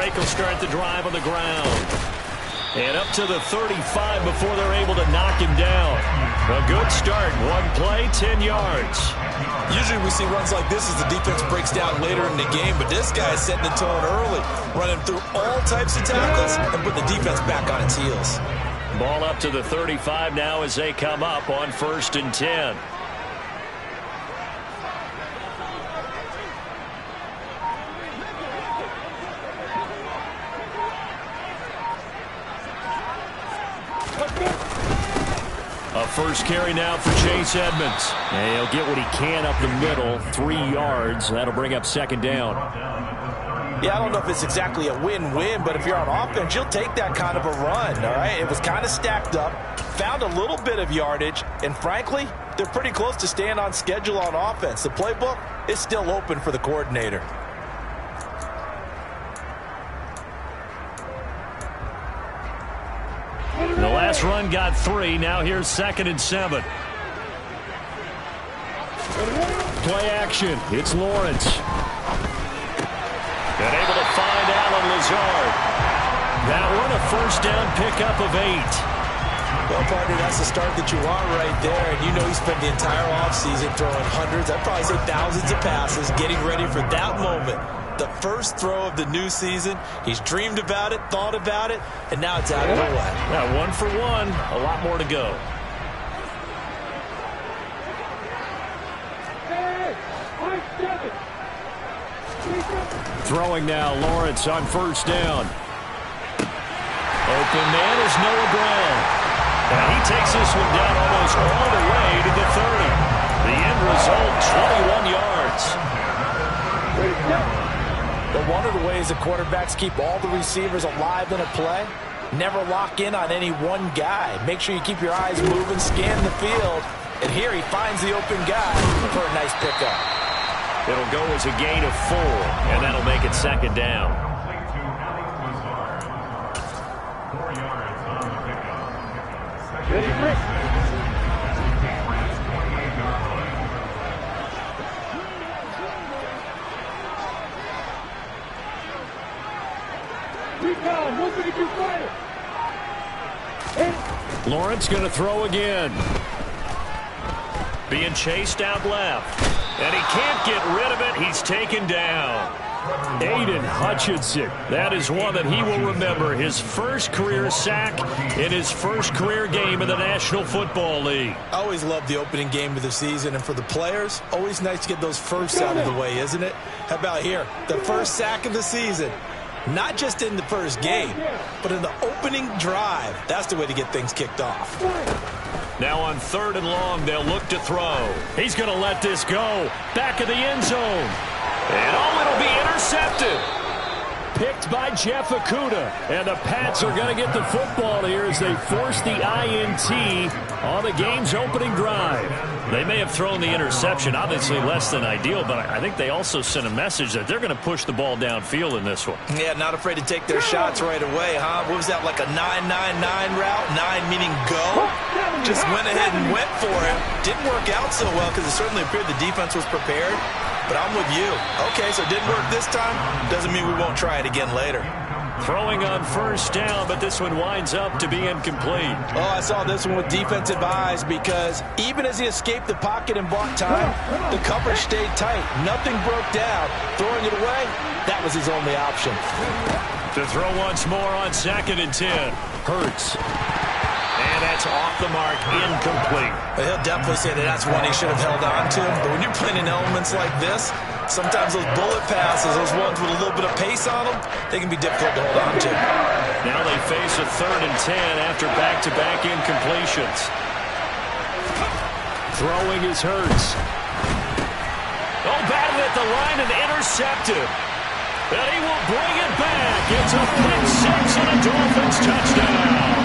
Drake will start the drive on the ground. And up to the 35 before they're able to knock him down. A good start. One play, 10 yards. Usually we see runs like this as the defense breaks down later in the game, but this guy is setting the tone early, running through all types of tackles and put the defense back on its heels. Ball up to the 35 now as they come up on 1st and 10. A first carry now for Chase Edmonds. And he'll get what he can up the middle, 3 yards. That'll bring up 2nd down. Yeah, I don't know if it's exactly a win-win, but if you're on offense, you'll take that kind of a run, all right? It was kind of stacked up, found a little bit of yardage, and frankly, they're pretty close to staying on schedule on offense. The playbook is still open for the coordinator. The last run got 3. Now here's 2nd and 7. Play action. It's Lawrence. And able to find Allen Lazard. That one a first down pickup of 8. Well, partner, that's the start that you want right there. And you know he spent the entire offseason throwing hundreds, I'd probably say thousands of passes, getting ready for that moment. The first throw of the new season. He's dreamed about it, thought about it, and now it's out of the way. Yeah, 1 for 1. A lot more to go. Throwing now, Lawrence on 1st down. Open man is Noah Brown. And he takes this one down almost all the way to the 30. The end result, 21 yards. But one of the ways the quarterbacks keep all the receivers alive in a play, never lock in on any one guy. Make sure you keep your eyes moving, scan the field. And here he finds the open guy for a nice pickup. It'll go as a gain of 4, and that'll make it 2nd down. Lawrence going to throw again. Being chased out left. And he can't get rid of it. He's taken down. Aiden Hutchinson. That is one that he will remember. His first career sack in his first career game in the National Football League. I always love the opening game of the season. And for the players, always nice to get those firsts out of the way, isn't it? How about here? The first sack of the season. Not just in the first game, but in the opening drive. That's the way to get things kicked off. Now on 3rd and long, they'll look to throw. He's going to let this go. Back of the end zone. And it'll be intercepted. Picked by Jeff Okudah. And the Pats are going to get the football here as they force the INT on the game's opening drive. They may have thrown the interception, obviously less than ideal, but I think they also sent a message that they're going to push the ball downfield in this one. Yeah, not afraid to take their shots right away, huh? What was that, like a 9-9-9 route? 9 meaning go? Just went ahead and went for it. Didn't work out so well because it certainly appeared the defense was prepared. But I'm with you. Okay, so it didn't work this time. Doesn't mean we won't try it again later. Throwing on 1st down, but this one winds up to be incomplete. Oh, I saw this one with defensive eyes because even as he escaped the pocket and bought time, the coverage stayed tight. Nothing broke down. Throwing it away, that was his only option. To throw once more on 2nd and 10. Hurts. And that's off the mark, incomplete. He'll definitely say that that's one he should have held on to. But when you're playing in elements like this, sometimes those bullet passes, those ones with a little bit of pace on them, they can be difficult to hold on to. Now they face a 3rd and 10 after back-to-back incompletions. Throwing is Hurts. Oh, batted at the line and intercepted. And he will bring it back. It's a pick 6 and a Dolphins touchdown.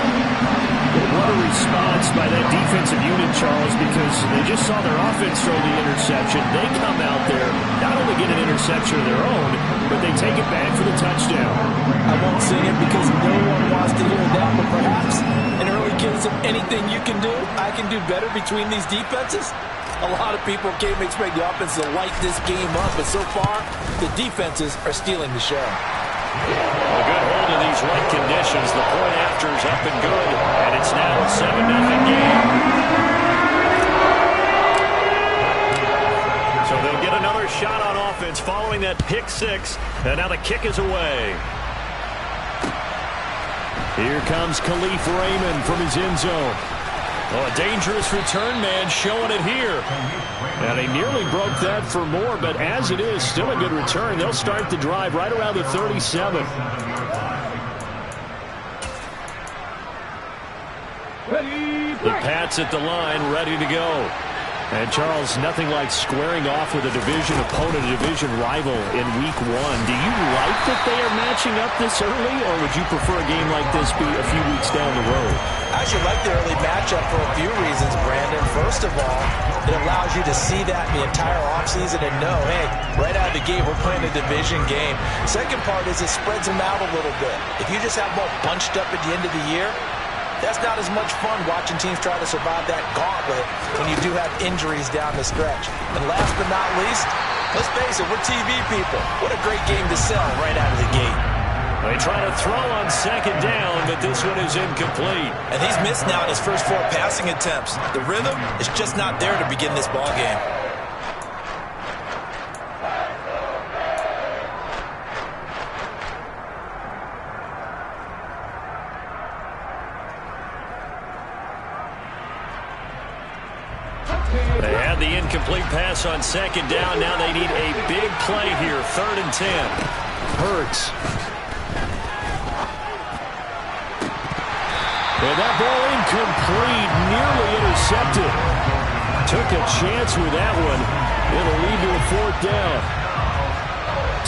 What a response by that defensive unit, Charles, because they just saw their offense throw the interception. They come out there, not only get an interception of their own, but they take it back for the touchdown. I won't sing it because no one wants to hear that, but perhaps in early case of anything you can do, I can do better between these defenses. A lot of people can't expect the offense to light this game up, but so far, the defenses are stealing the show. The into these right conditions. The point after is up and good, and it's now a 7-0 game. So they'll get another shot on offense following that pick six, and now the kick is away. Here comes Khalif Raymond from his end zone. Oh, a dangerous return man showing it here. And he nearly broke that for more, but as it is, still a good return. They'll start the drive right around the 37. The Pats at the line, ready to go. And, Charles, nothing like squaring off with a division opponent, a division rival in Week 1. Do you like that they are matching up this early, or would you prefer a game like this be a few weeks down the road? I actually like the early matchup for a few reasons, Brandon. First of all, it allows you to see that in the entire offseason and know, hey, right out of the gate, we're playing a division game. Second part is it spreads them out a little bit. If you just have them all bunched up at the end of the year, that's not as much fun watching teams try to survive that gauntlet when you do have injuries down the stretch. And last but not least, let's face it, we're TV people. What a great game to sell right out of the gate. They try to throw on second down, but this one is incomplete. And he's missed now in his first 4 passing attempts. The rhythm is just not there to begin this ball game. They had the incomplete pass on second down. Now they need a big play here. 3rd and 10. Hurts. And that ball incomplete, nearly intercepted. Took a chance with that one. It'll lead to a 4th down.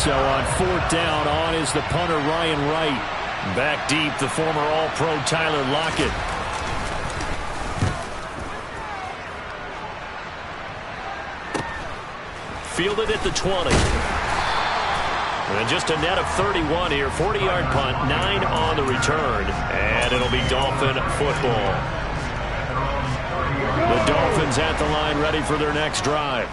So on 4th down, on is the punter Ryan Wright. Back deep, the former All-Pro Tyler Lockett. Fielded at the 20. And just a net of 31 here. 40-yard punt, 9 on the return. And it'll be Dolphin football. The Dolphins at the line, ready for their next drive.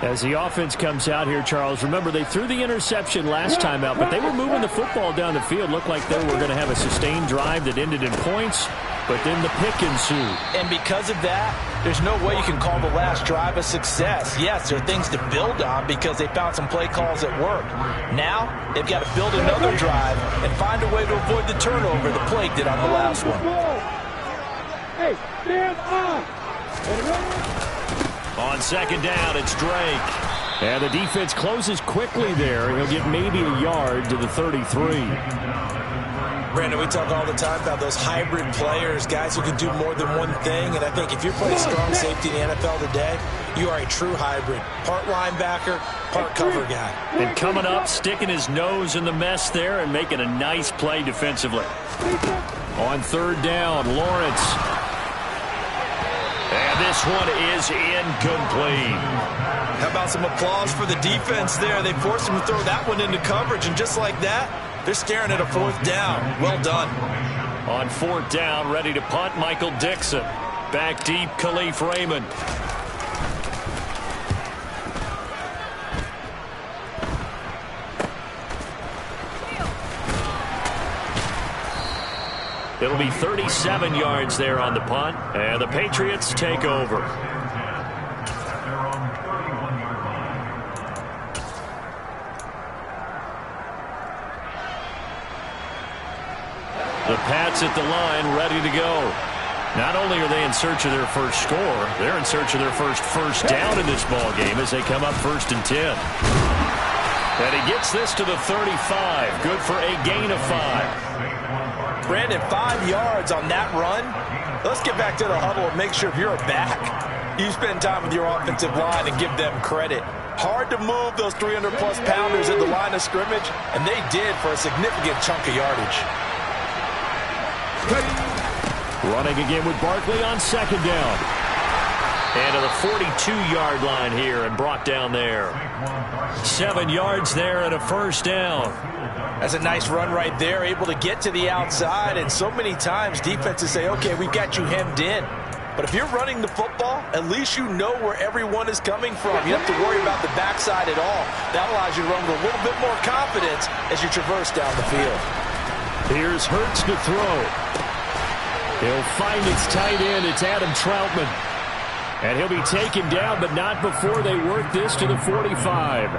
As the offense comes out here, Charles, remember they threw the interception last time out, but they were moving the football down the field. Looked like they were going to have a sustained drive that ended in points, but then the pick ensued. And because of that, there's no way you can call the last drive a success. Yes, there are things to build on because they found some play calls that worked. Now, they've got to build another drive and find a way to avoid the turnover the Plague did on the last one. Hey, stand up! On second down, it's Drake. And the defense closes quickly there. He'll get maybe a yard to the 33. Brandon, we talk all the time about those hybrid players, guys who can do more than one thing. And I think if you're playing strong safety in the NFL today, you are a true hybrid. Part linebacker, part cover guy. And coming up, sticking his nose in the mess there and making a nice play defensively. On 3rd down, Lawrence. And this one is incomplete. How about some applause for the defense there? They forced him to throw that one into coverage, and just like that, they're staring at a 4th down. Well done. On 4th down, ready to punt, Michael Dixon. Back deep, Khalif Raymond. It'll be 37 yards there on the punt, and the Patriots take over. The Pats at the line, ready to go. Not only are they in search of their first score, they're in search of their first down in this ball game as they come up 1st and 10. And he gets this to the 35. Good for a gain of 5. Brandon, 5 yards on that run. Let's get back to the huddle and make sure if you're a back, you spend time with your offensive line and give them credit. Hard to move those 300-plus pounders at the line of scrimmage, and they did for a significant chunk of yardage. Running again with Barkley on 2nd down. And to the 42-yard line here and brought down there. 7 yards there and a 1st down. That's a nice run right there, able to get to the outside. And so many times defenses say, okay, we've got you hemmed in. But if you're running the football, at least you know where everyone is coming from. You don't have to worry about the backside at all. That allows you to run with a little bit more confidence as you traverse down the field. Here's Hurts to throw. He'll find its tight end. It's Adam Troutman. And he'll be taken down, but not before they work this to the 45.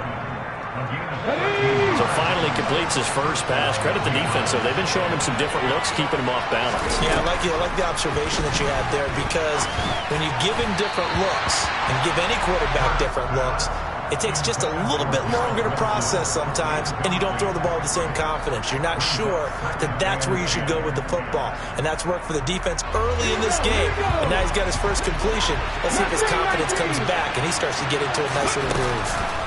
So finally completes his first pass. Credit the defense, though. They've been showing him some different looks, keeping him off balance. Yeah, I like the observation that you had there, because when you give him different looks and give any quarterback different looks, it takes just a little bit longer to process sometimes, and you don't throw the ball with the same confidence. You're not sure that that's where you should go with the football, and that's worked for the defense early in this game, and now he's got his first completion. Let's see if his confidence comes back, and he starts to get into a nice little groove.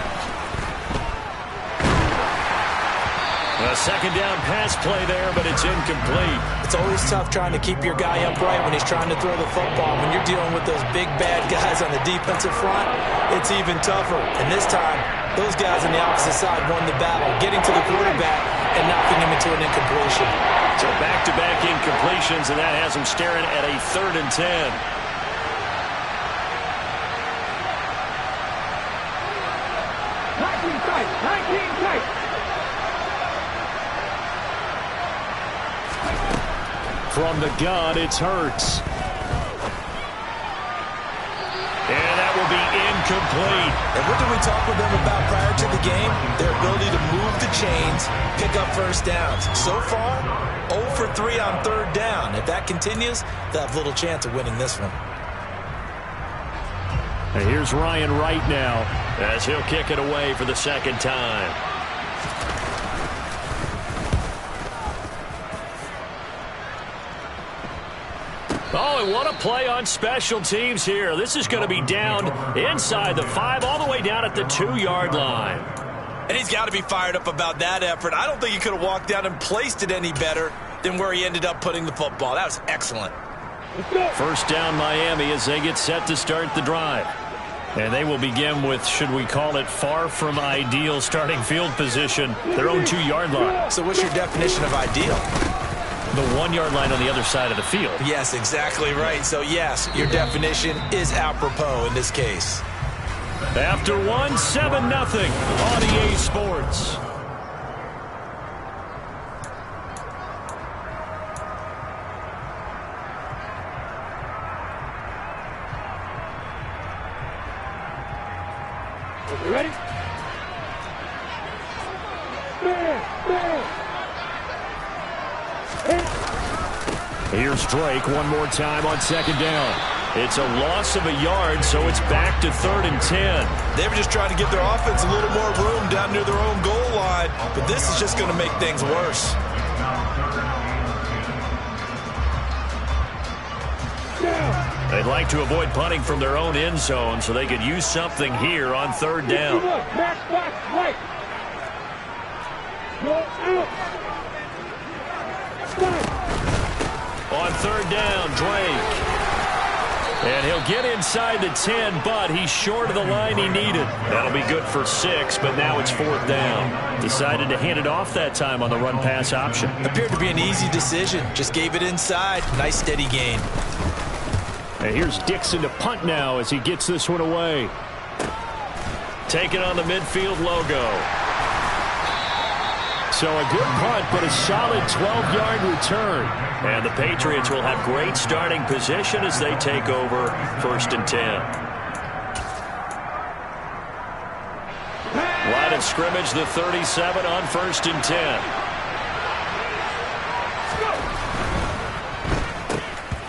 A second down pass play there, but it's incomplete. It's always tough trying to keep your guy upright when he's trying to throw the football. When you're dealing with those big, bad guys on the defensive front, it's even tougher. And this time, those guys on the opposite side won the battle, getting to the quarterback and knocking him into an incompletion. So back-to-back incompletions, and that has him staring at a 3rd and 10. From the gun, it's Hurts. And that will be incomplete. And what did we talk with them about prior to the game? Their ability to move the chains, pick up first downs. So far, 0 for 3 on 3rd down. If that continues, they'll have little chance of winning this one. And here's Ryan Wright now, as he'll kick it away for the 2nd time. Oh, and what a play on special teams here. This is going to be down inside the 5, all the way down at the 2-yard line. And he's got to be fired up about that effort. I don't think he could have walked down and placed it any better than where he ended up putting the football. That was excellent. First down Miami as they get set to start the drive. And they will begin with, should we call it, far from ideal starting field position, their own 2-yard line. So what's your definition of ideal? The 1-yard line on the other side of the field. Yes, exactly right. So, yes, your definition is apropos in this case. After 1, 7-0 on EA Sports. You ready? Here's Drake one more time on 2nd down. It's a loss of a yard, so it's back to 3rd and 10. They were just trying to give their offense a little more room down near their own goal line, but this is just going to make things worse. They'd like to avoid punting from their own end zone so they could use something here on 3rd down. On 3rd down, Drake. And he'll get inside the 10, but he's short of the line he needed. That'll be good for 6, but now it's 4th down. Decided to hand it off that time on the run-pass option. Appeared to be an easy decision. Just gave it inside. Nice, steady gain. And here's Dixon to punt now as he gets this one away. Taking on the midfield logo. So a good punt, but a solid 12-yard return. And the Patriots will have great starting position as they take over 1st and 10. Line of scrimmage, the 37 on 1st and 10.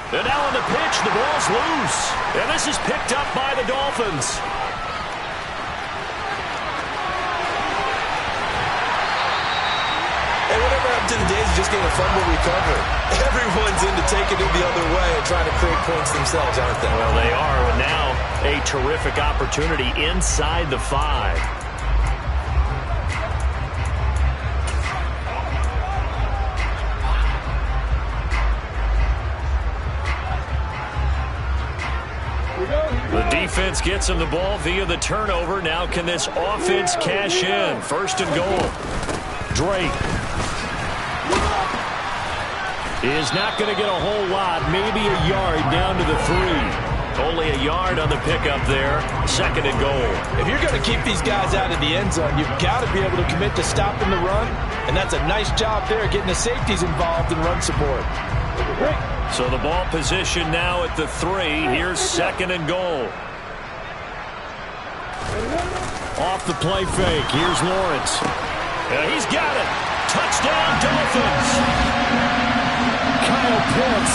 And now on the pitch, the ball's loose. And this is picked up by the Dolphins. To the days of just getting a fumble recovery. Everyone's into taking it the other way and trying to create points themselves, aren't they? Well, they are. And now a terrific opportunity inside the 5. The defense gets him the ball via the turnover. Now can this offense cash in? 1st and goal. Drake is not going to get a whole lot, maybe a yard down to the 3. Only a yard on the pickup there. 2nd and goal. If you're going to keep these guys out of the end zone, you've got to be able to commit to stopping the run, and that's a nice job there getting the safeties involved in run support. So the ball position now at the 3. Here's 2nd and goal. Off the play fake. Here's Lawrence. He's got it. Touchdown, Dolphins. Kyle Pitts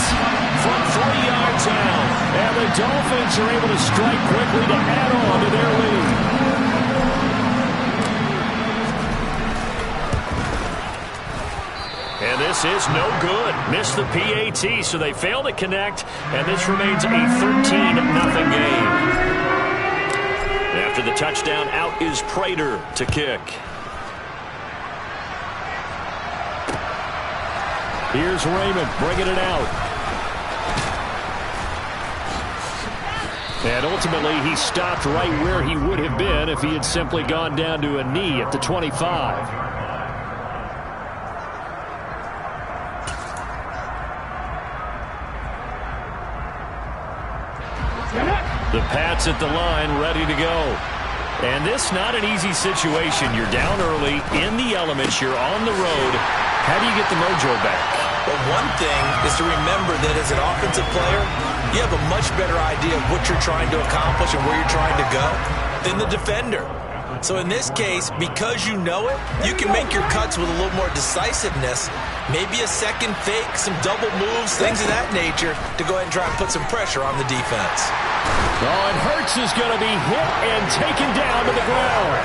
from 3 yards out. And the Dolphins are able to strike quickly to add on to their lead. And this is no good. Missed the PAT, so they fail to connect, and this remains a 13-0 game. After the touchdown, out is Prater to kick. Here's Raymond bringing it out. And ultimately, he stopped right where he would have been if he had simply gone down to a knee at the 25. The Pats at the line, ready to go. And this not an easy situation. You're down early, in the elements, you're on the road. How do you get the mojo back? Well, one thing is to remember that as an offensive player, you have a much better idea of what you're trying to accomplish and where you're trying to go than the defender. So in this case, because you know it, you can make your cuts with a little more decisiveness. Maybe a second fake, some double moves, things of that nature to go ahead and try and put some pressure on the defense. Oh, and Hurts is going to be hit and taken down to the ground.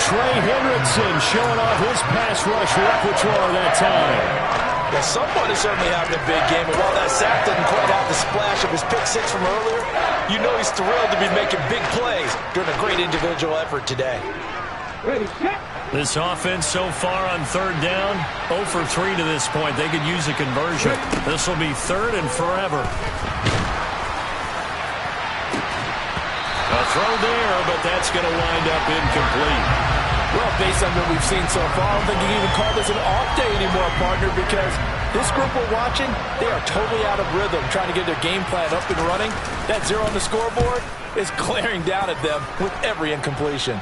Trey Hendrickson showing off his pass rush repertoire that time. Well, someone is certainly having a big game, and while that sack didn't quite have the splash of his pick 6 from earlier, you know he's thrilled to be making big plays during a great individual effort today. This offense so far on 3rd down, 0 for 3 to this point. They could use a conversion. This will be 3rd and forever. A throw there, but that's going to wind up incomplete. Well, based on what we've seen so far, I don't think you can even call this an off day anymore, partner, because this group we're watching, they are totally out of rhythm, trying to get their game plan up and running. That 0 on the scoreboard is glaring down at them with every incompletion.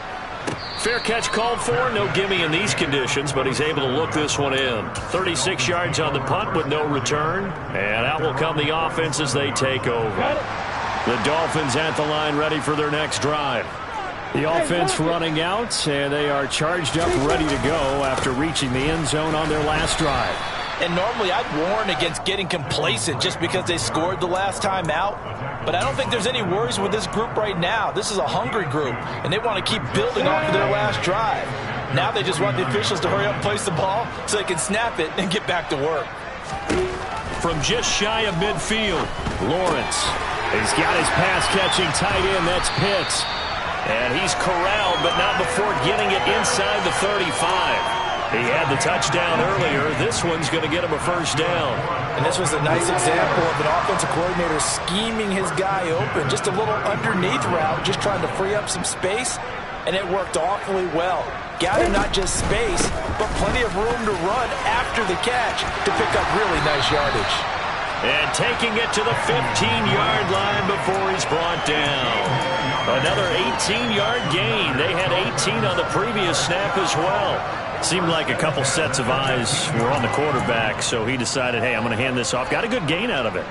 Fair catch called for. No gimme in these conditions, but he's able to look this one in. 36 yards on the punt with no return. And out will come the offense as they take over. The Dolphins at the line ready for their next drive. The offense running out, and they are charged up ready to go after reaching the end zone on their last drive. And normally I'd warn against getting complacent just because they scored the last time out. But I don't think there's any worries with this group right now. This is a hungry group, and they want to keep building off of their last drive. Now they just want the officials to hurry up and place the ball so they can snap it and get back to work. From just shy of midfield, Lawrence. He's got his pass-catching tight end. That's Pitts. And he's corralled, but not before getting it inside the 35. He had the touchdown earlier. This one's going to get him a first down. And this was a nice example of an offensive coordinator scheming his guy open. Just a little underneath route, just trying to free up some space, and it worked awfully well. Got him not just space, but plenty of room to run after the catch to pick up really nice yardage. And taking it to the 15-yard line before he's brought down. Another 18-yard gain. They had 18 on the previous snap as well. Seemed like a couple sets of eyes were on the quarterback, so he decided, hey, I'm going to hand this off. Got a good gain out of it.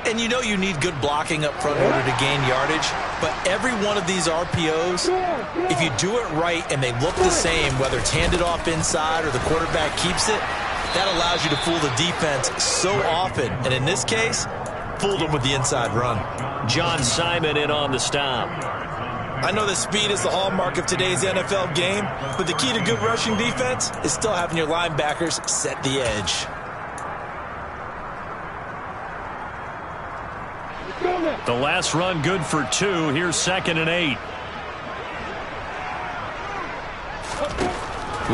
And you know you need good blocking up front in order to gain yardage, but every one of these RPOs, if you do it right and they look the same, whether it's handed off inside or the quarterback keeps it, that allows you to fool the defense so often. And in this case, fooled them with the inside run. John Simon in on the stop. I know that speed is the hallmark of today's NFL game, but the key to good rushing defense is still having your linebackers set the edge. The last run good for 2. Here's 2nd and 8.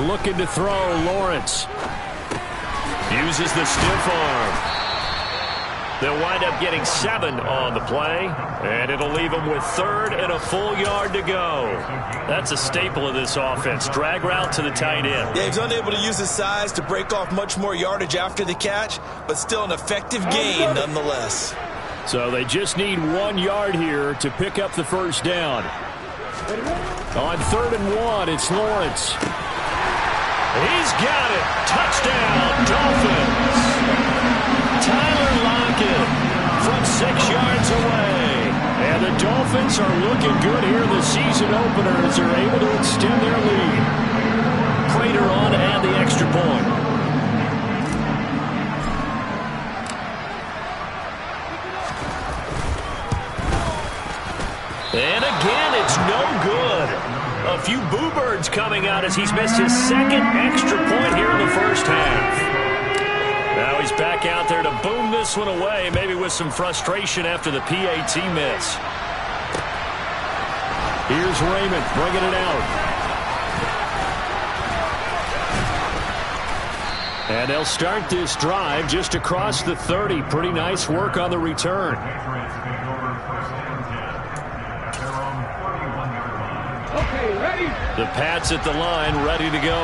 Looking to throw, Lawrence. Uses the stiff arm. They'll wind up getting 7 on the play, and it'll leave them with 3rd and a full yard to go. That's a staple of this offense. Drag route to the tight end. Yeah, he's unable to use his size to break off much more yardage after the catch, but still an effective gain nonetheless. So they just need 1 yard here to pick up the first down. On 3rd and 1, it's Lawrence. He's got it. Touchdown, Dolphins. Tyler Lockett from 6 yards away. And the Dolphins are looking good here in the season opener as they're able to extend their lead. Prater on to add the extra point. And again, it's no good. A few boo birds coming out as he's missed his 2nd extra point here in the first half. Now he's back out there to boom this one away, maybe with some frustration after the PAT miss. Here's Raymond bringing it out. And they'll start this drive just across the 30. Pretty nice work on the return. The Pats at the line, ready to go.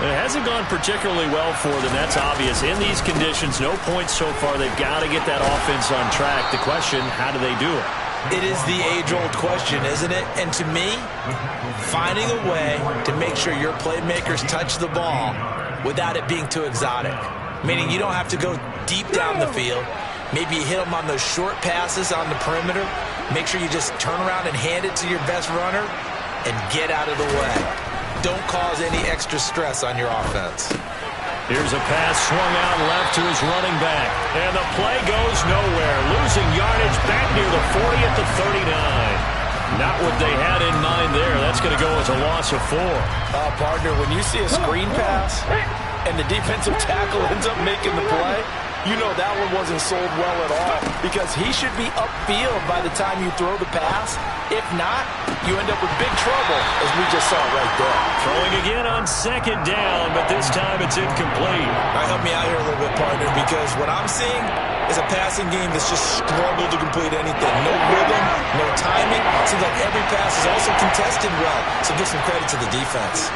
It hasn't gone particularly well for them, that's obvious. In these conditions, no points so far. They've got to get that offense on track. The question, how do they do it? It is the age-old question, isn't it? And to me, finding a way to make sure your playmakers touch the ball without it being too exotic. Meaning you don't have to go deep down the field. Maybe you hit them on those short passes on the perimeter. Make sure you just turn around and hand it to your best runner and get out of the way. Don't cause any extra stress on your offense. Here's a pass swung out left to his running back. And the play goes nowhere. Losing yardage back near the 40 at the 39. Not what they had in mind there. That's going to go as a loss of 4. Partner, when you see a screen pass and the defensive tackle ends up making the play, you know that one wasn't sold well at all because he should be upfield by the time you throw the pass. If not, you end up with big trouble, as we just saw right there. Throwing again on 2nd down, but this time it's incomplete. All right, help me out here a little bit, partner, because what I'm seeing is a passing game that's just struggled to complete anything. No rhythm, no timing. Seems like every pass is also contested well, so give some credit to the defense.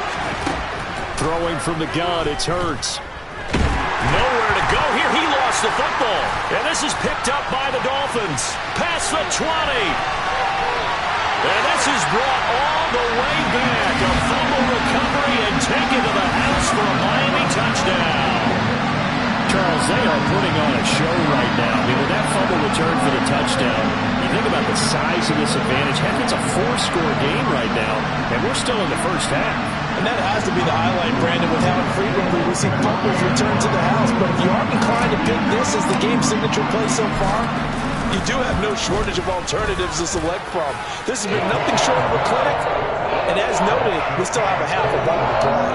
Throwing from the gun, it's Hurts. Nowhere to go here. He lost the football. And this is picked up by the Dolphins. Past the 20. And this is brought all the way back. A fumble recovery and taken to the house for a Miami touchdown. Charles, they are putting on a show right now. I mean, with that fumble return for the touchdown, you think about the size of this advantage. Heck, it's a 4-score game right now, and we're still in the first half. And that has to be the highlight, Brandon, with how frequently we see fumbles return to the house. But if you aren't inclined to pick this as the game signature play so far, you do have no shortage of alternatives to select from. This has been nothing short of a clinic. And as noted, we still have a half a ball to play.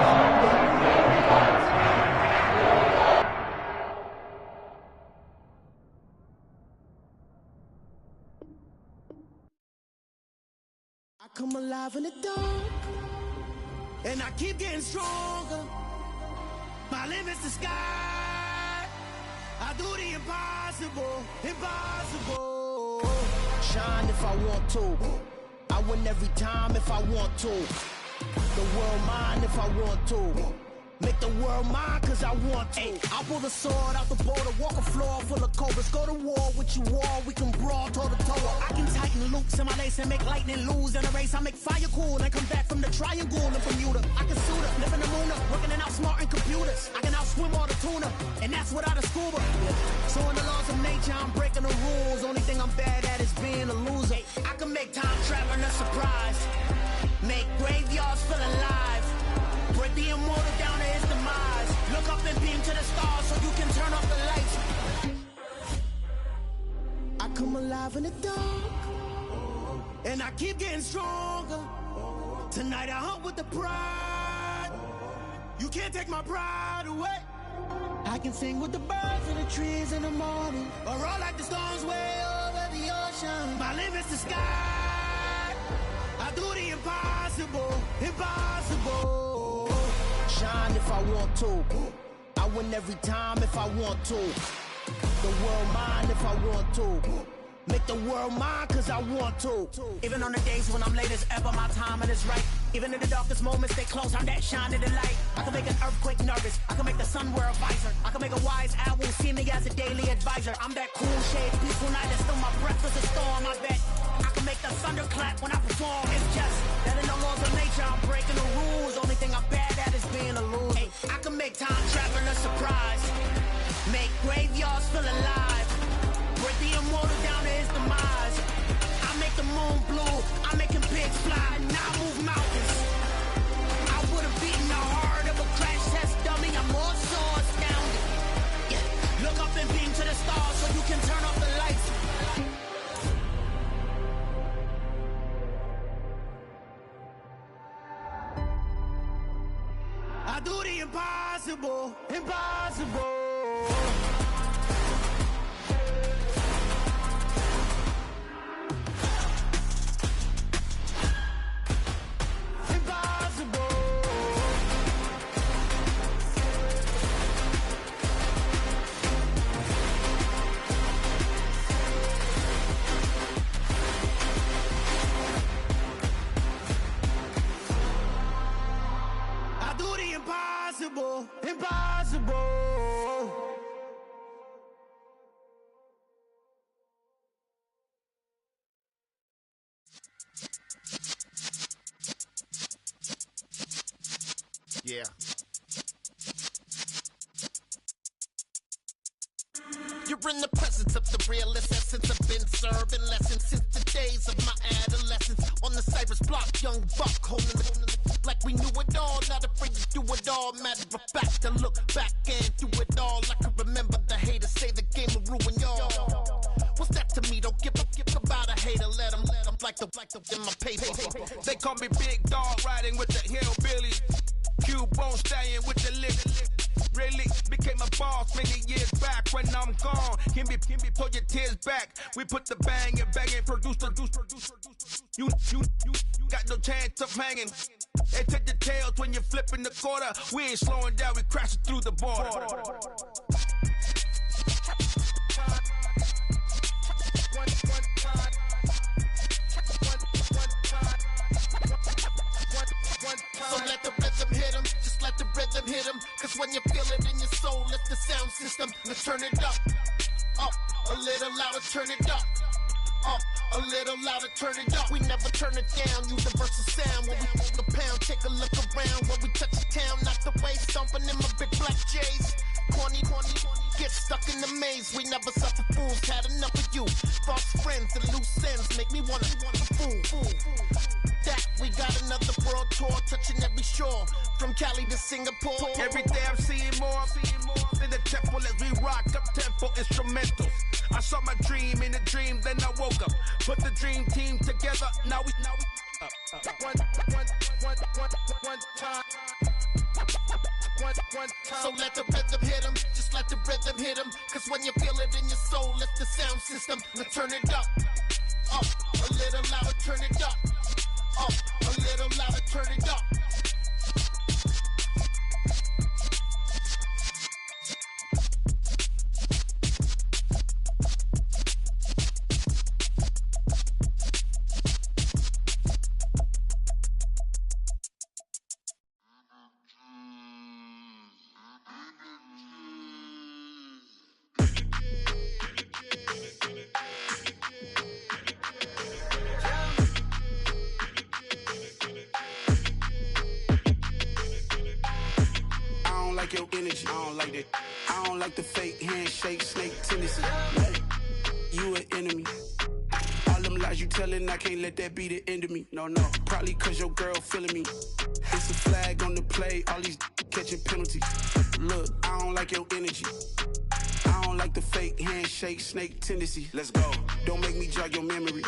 I come alive in the dark. And I keep getting stronger. My limit's the sky. I do the impossible, impossible. Shine if I want to. I win every time if I want to. The world mine if I want to. Make the world mine cause I want to. I pull the sword out the border, walk a floor full of cobras. Go to war with you all, we can brawl toe to toe. I can tighten loops in my lace and make lightning lose in a race. I make fire cool and come back from the triangle and Bermuda. I can suit up, live in the moon up, working and outsmarting computers. I can outswim all the tuna, and that's without a scuba. So in the laws of nature, I'm breaking the rules. Only thing I'm bad at is being a loser. I can make time traveling a surprise. Make graveyards feel alive. Break the immortal down to his demise. Look up and beam to the stars so you can turn off the lights. I come alive in the dark. And I keep getting stronger. Tonight I hunt with the pride. You can't take my pride away. I can sing with the birds and the trees in the morning. Or roll like the storms way over the ocean. My limit's the sky. I do the impossible, impossible. Shine if I want to. I win every time if I want to. The world mine if I want to. Make the world mine cause I want to. Even on the days when I'm late as ever, my timing is right. Even in the darkest moments, stay close, I'm that shine of the light. I can make an earthquake nervous, I can make the sun wear a visor. I can make a wise owl see me as a daily advisor. I'm that cool shade, peaceful night, and still my breath is a storm, I bet. I can make the thunder clap when I perform. It's just that in the laws of nature, I'm breaking the rules. Only thing I'm bad at is being a loser. Hey, I can make time travel a surprise. Make graveyards feel alive. Break the immortal down to his demise. I make the moon blue, I'm making pigs fly, and I move mountains. I would've beaten the heart of a crash test dummy, I'm more so astounded. Yeah. Look up and beam to the stars so you can turn off the lights. I do the impossible, impossible. Impossible, impossible. Yeah. You're in the presence of the realest essence. I've been serving lessons since the days of my adolescence. On the Cypress block, young buck holding the like we knew it all. Not afraid to do it all. Matter of fact, to look back and do it all. I can remember the haters say the game will ruin y'all. What's that to me? Don't give about a hater. Let them like the in my paper. They call me Big Dog, riding with the hillbilly. Cubone staying with the lick. Really became a boss many years back. When I'm gone, can be pull your tears back. We put the bang and produce. You got no chance of hanging. They take the tails when you're flipping the quarter. We ain't slowing down, we crashing through the border. So let the rhythm hit him, just let the rhythm hit him. Cause when you feel it in your soul, let the sound system, let's turn it up. Up, a little louder, turn it up. Up, a little louder, turn it up. We never turn it down, universal sound. When we hold the pound, take a look around. When we touch the town, knock the way, stomping in my big black J's. Corny, get stuck in the maze. We never suffer fools, had enough of you. False friends and loose ends make me wanna fool. That we got another world tour, touching every shore, from Cali to Singapore. Every day I'm seeing more in the temple as we rock up tempo instrumentals. I saw my dream in a dream, then I woke up. Put the dream team together, now we one time. So let the rhythm hit him, just let the rhythm hit him. Cause when you feel it in your soul, let the sound system, let's turn it up. Up, a little louder, turn it up. Up, a little louder, turn it up. Your energy, I don't like that. I don't like the fake handshake, snake tendency. You an enemy. All them lies you telling, I can't let that be the end of me. No, probably cause your girl feeling me. It's a flag on the play, all these catching penalties. Look, I don't like your energy. I don't like the fake handshake, snake tendency. Let's go. Don't make me jog your memory.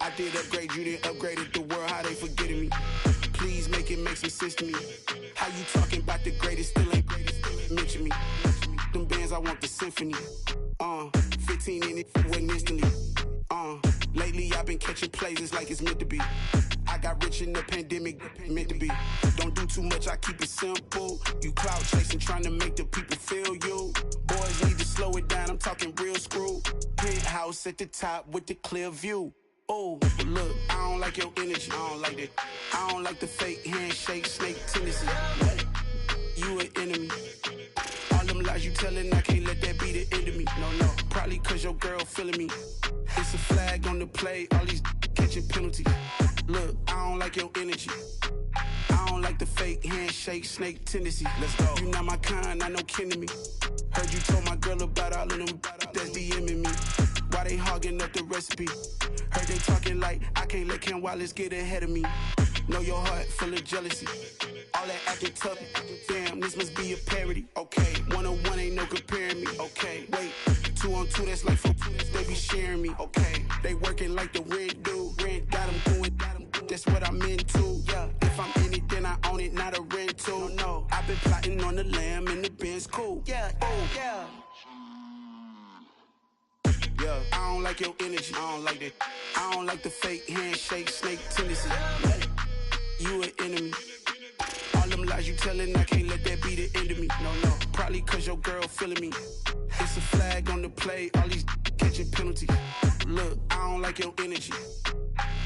I did upgrade, you didn't upgrade it. The world, how they forgetting me. Please make it make some sense to me. How you talking about the greatest, still ain't mention me. Them bands, I want the symphony. 15 in it, went instantly. Lately I've been catching plays, it's like it's meant to be. I got rich in the pandemic, meant to be. Don't do too much, I keep it simple. You clout chasing, trying to make the people feel you. Boys need to slow it down, I'm talking real screw. Penthouse at the top with the clear view. Oh, but look, I don't like your energy, I don't like that. I don't like the fake handshake, snake tendency. You an enemy. All them lies you telling, I can't let that be the end of me. No, probably cause your girl feeling me. It's a flag on the play, all these catching penalties. Look, I don't like your energy. I don't like the fake handshake, snake tendency. Let's go. You not my kind, I know kin to me. Heard you told my girl about all of them that's DMing me. Why they hogging up the recipe? Heard they talking like I can't let Ken Wallace get ahead of me. Know your heart full of jealousy. All that acting tough, damn, this must be a parody. Okay, 1-on-1 ain't no comparing me. Okay, wait, 2-on-2, that's like 4, they be sharing me. Okay, they working like the rent do. Rent got them going, that's what I'm into. Yeah, if I'm in it, then I own it, not a rental. No, I've been plotting on the lamb and the Benz cool. Yeah, oh, yeah. Yeah, I don't like your energy, I don't like that. I don't like the fake handshake, snake tendency. You an enemy. All them lies you telling, I can't let that be the end of me. No, probably cause your girl feeling me. It's a flag on the play, all these catching penalties. Look, I don't like your energy.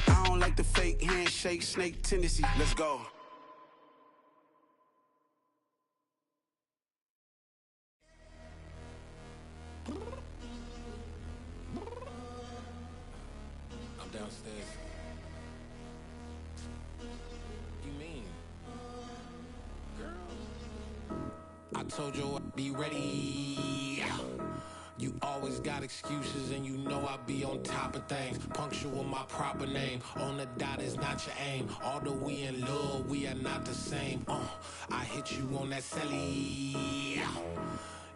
I don't like the fake handshake, snake tendency. Let's go. I'm downstairs. You mean? Girl, I told you I'd be ready. You always got excuses and you know I be on top of things. Punctual my proper name. On the dot is not your aim. Although we in love, we are not the same. I hit you on that celly.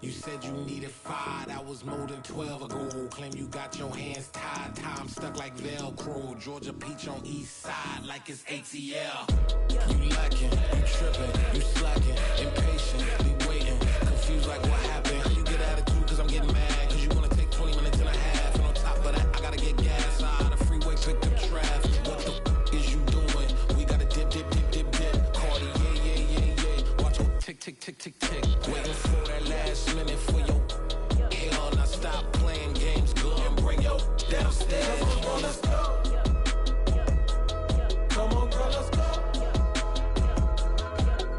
You said you needed 5, that was more than 12 ago. Claim you got your hands tied, time stuck like Velcro. Georgia Peach on east side like it's ATL. You lacking, you tripping, you slacking, impatient, be waiting, confused like what happened. How you get attitude cause I'm getting mad, cause you wanna take 20 minutes and a half. And on top of that, I gotta get gas out of the freeway, pick up traffic. What the f is you doing? We gotta dip, Cardi, yeah. Watch your tick, waiting for that last minute for your hell. Now stop playing games, go and bring your downstairs. Come on, girl, let's go. Come on, girl, let's go.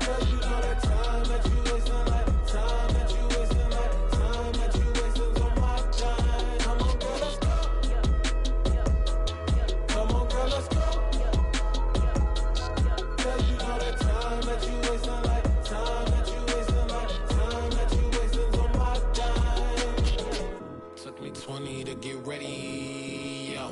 Cause you know that time that you wasting, like time that you wasting, like time that you wasting on my time. Come on, girl, let's go. Come on, girl, let's go. Cause you know that time that you wasting, like time that you wasting, like time that you wasting on my time. Took me 20 to get ready, yo.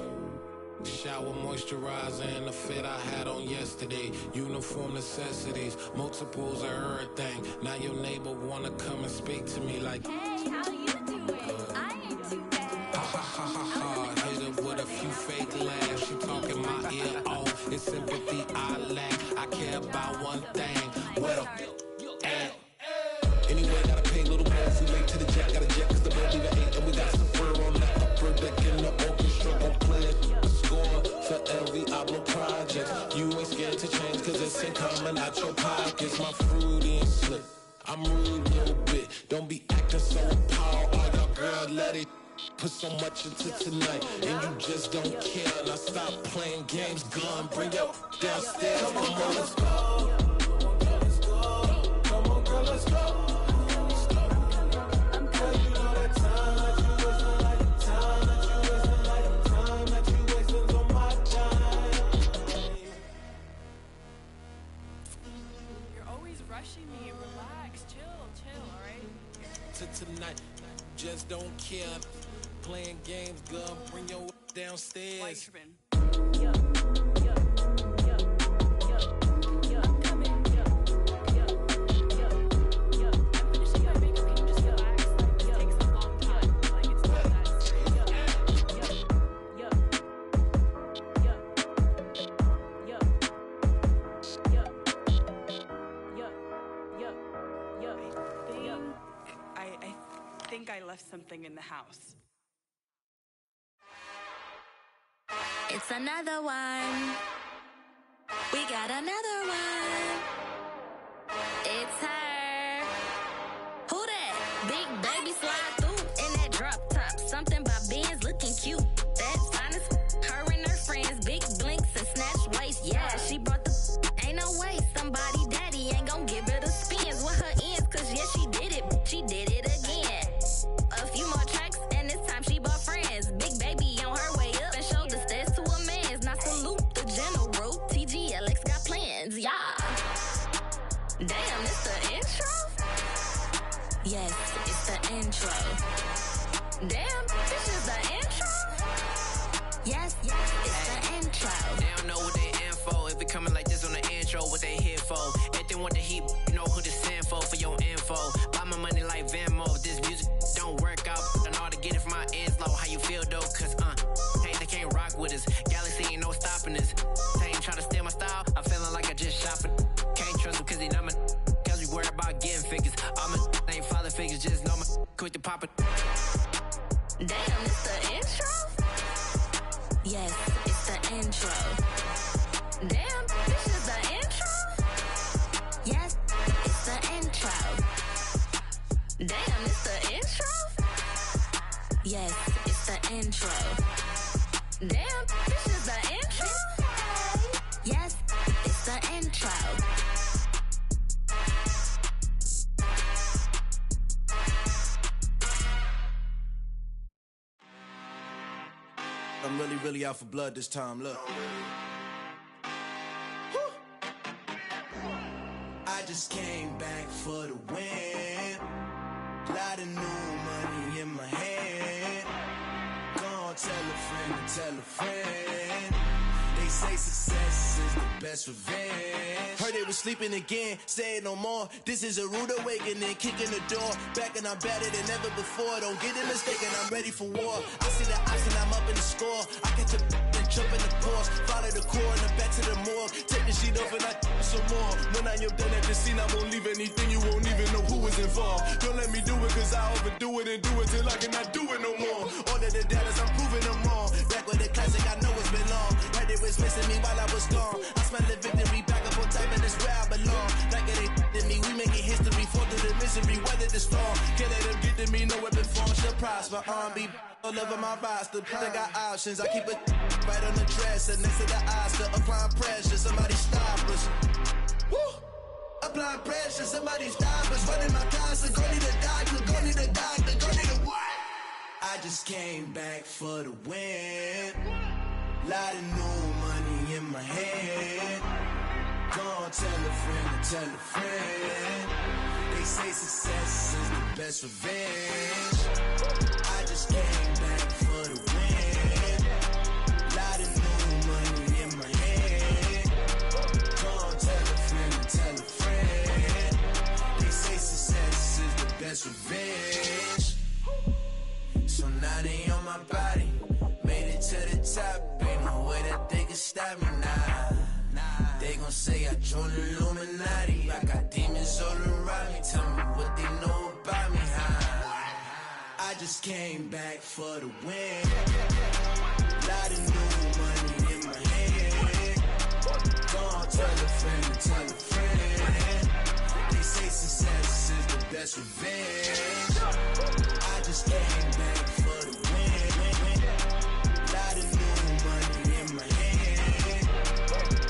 Shower, moisturizer, and the fit I had on yesterday. Uniform necessities, multiples of everything. Now your neighbor wanna come and speak to me like, hey, how you doing? I ain't too bad. Ha. Hit her with a few fake laughs. She talking my ear off. It's sympathy I lack. I care about one thing. Where the at? Anyway, gotta pay a little more if we late to the jack. Got a jet cause the boat even 8. And we got some fur on the upper deck in the orchestra. Gon' play a score for every Ablo project. You ain't scared to change cause it's ain't coming out your pockets. My fruity and slick. I'm rude a little bit. Don't be acting so appalled. All y'all girl, let it put so much into tonight. And you just don't care. Now stop playing games. Gun, bring your downstairs. Come on, let's go. Come on, girl, let's go. Tonight, just don't care. Playing games, girl, bring your downstairs. I left something in the house. It's another one. Yeah, she brought the ain't no way somebody daddy ain't gon' give her the spins with her ends, cause yeah, she did it again. A few more tracks and this time she bought friends. Big baby on her way up and showed the stairs to a man's. Now salute the general, TGLX got plans, yeah. Damn, it's the intro? Yes, it's the intro. Damn, this is the intro? Yes, it's the intro. They don't know what they in for. If it coming like this on the intro, what they here for? If they want the heat, you know who to send for your info. Buy my money like Venmo. If this music don't work out, I know how to get it from my ends low. How you feel though? Cause hey, they can't rock with us. Galaxy ain't no stopping us. They ain't trying to steal my style. I'm feeling like I just shop it. Can't trust them cause they not my. Cause we worried about getting figures. All my ain't father figures. Just know my quick to pop it. Damn, it's the intro? Yes, it's the intro. Damn, this is the intro? Yes, it's the intro. Damn, it's the intro? Yes, it's the intro. Damn, this is the intro? Yes, it's the intro. I'm really out for blood this time, look. Woo. I just came back for the win. Lot of new money in my hand. Gonna tell a friend and tell a friend. They say success is the best revenge. Heard they was sleeping again, say it no more. This is a rude awakening, kicking the door. Back and I'm better than ever before. Don't get it mistaken, I'm ready for war. I see the option, I'm up in the score. I catch a and jump in the course. Follow the core and the back to the morgue. Take the sheet off and I some more. When I am done at the scene, I won't leave anything. You won't even know who was involved. Don't let me do it cause I overdo it and do it till I cannot do it no more. All of the doubters, I'm proving them wrong. Back with the classic, I know it's been long. Heard it was missing me while I was gone. I smell the victory back up on top and it's where I belong. Like it ain't to me, we making history. Fall through the misery, weather the storm. Can't let them get to me, no weapon form shall prosper. R&B all over my roster. They got options, I keep it right on the dresser. Next to the Oscar, applying pressure, somebody stop us. Woo! Applying pressure, somebody stop us. Running my closet, go need a doctor, go need a doctor, go need a what? I just came back for the win. Lot of new money in my hand. Gonna tell a friend and tell a friend. They say success is the best revenge. I just came back for the win. Lot of new money in my hand. Gonna tell a friend and tell a friend. They say success is the best revenge. So now they on my body. Made it to the top. Ain't no way that they can stop me now. They gon' say I joined the Illuminati. I got demons all around me. Tell me what they know about me, huh? I just came back for the win. Lot of new money in my hand. Gonna tell a friend and tell a friend. They say success is the best revenge. I just came back for the win. Lot of new money in my hand.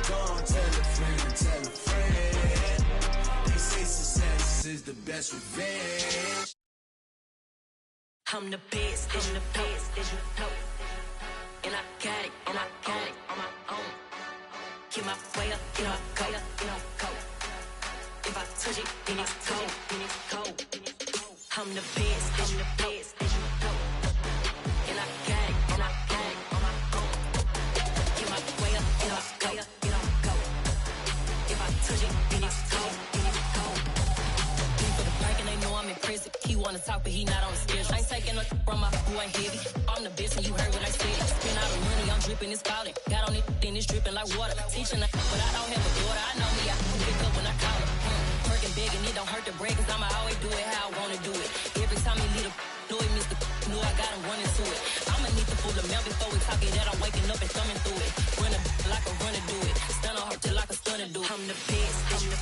Gonna tell a friend and tell a friend. They say success is the best revenge. I'm the best, I'm the best, and I got it, and I got it on my own. Get my way up, get my go, If I touch it, then it's cold, I'm the best, I'm the best, and I got it, and I got it on my own. Get my way up, get my go, If I touch it, then it's cold, For the prank and they know I'm impressive. He wanna talk, but he not on the schedule. I ain't taking no from my who ain't heavy. I'm the best and you heard what I said. Spend all the money, I'm dripping, it's falling. Got on it, then it's dripping like water. Teaching but I don't have a daughter. I know me, I can pick up when I call her. Working big and it don't hurt to break, cause I'ma always do it how I wanna do it. Every time he leave the know it, Mr. Know I got him running to it. I'ma need to pull the mouth before we talk it that I'm waking up and thumbing through it. Run like a runner do it. Stun on her till like a stunner do it. I'm the best, I'm the